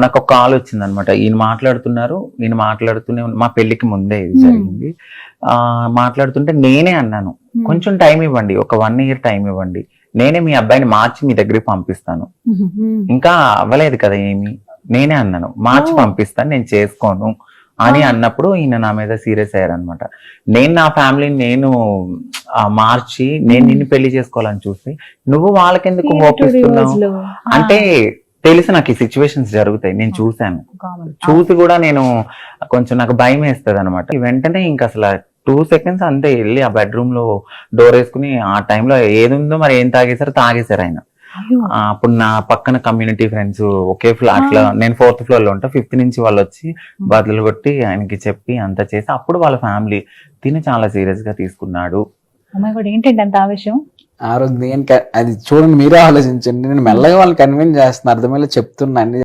నాకు ఒక కాల్ వచ్చింది అనమాట. ఈయన మాట్లాడుతూనే మా పెళ్లికి ముందే ఇది జరిగింది. మాట్లాడుతుంటే నేనే అన్నాను, కొంచెం టైం ఇవ్వండి, ఒక 1 year టైం ఇవ్వండి, నేనే మీ అబ్బాయిని మార్చి మీ దగ్గరికి పంపిస్తాను. ఇంకా అవ్వలేదు కదా ఏమి, నేనే అన్నాను మార్చి పంపిస్తాను, నేను చేసుకోను అని అన్నప్పుడు ఈయన నా మీద సీరియస్ అయ్యారనమాట. నేను నా ఫ్యామిలీని నేను మార్చి నేను నిన్ను పెళ్లి చేసుకోవాలని చూస్తే నువ్వు వాళ్ళకెందుకు హోపిస్తున్నావు అంటే, తెలుసు నాకు ఈ సిచ్యువేషన్స్ జరుగుతాయి, నేను చూశాను. చూసి కూడా నేను కొంచెం నాకు భయం వేస్తుంది అనమాట. వెంటనే ఇంకా అసలు 2 seconds అంతే వెళ్ళి ఆ బెడ్రూమ్ లో డోర్ వేసుకుని, ఆ టైంలో ఏది ఉందో మరి ఏం తాగేశారు ఆయన. అప్పుడు నా పక్కన కమ్యూనిటీ ఫ్రెండ్స్ ఒకే ఫ్లాట్ లో, నేను 4th floor లో ఉంటా, 5th నుంచి వాళ్ళు వచ్చి బదులు కొట్టి ఆయనకి చెప్పి అంతా చేసి, అప్పుడు వాళ్ళ ఫ్యామిలీ తిని చాలా సీరియస్ గా తీసుకున్నాడు. ఏంటంటే అంత ఆవేశం ఆ రోజు అది చూడండి, మీరే ఆలోచించండి. నేను మెల్లగా వాళ్ళని కన్విన్స్ చేస్తున్నా, అర్థమయ్యేలా చెప్తున్నా.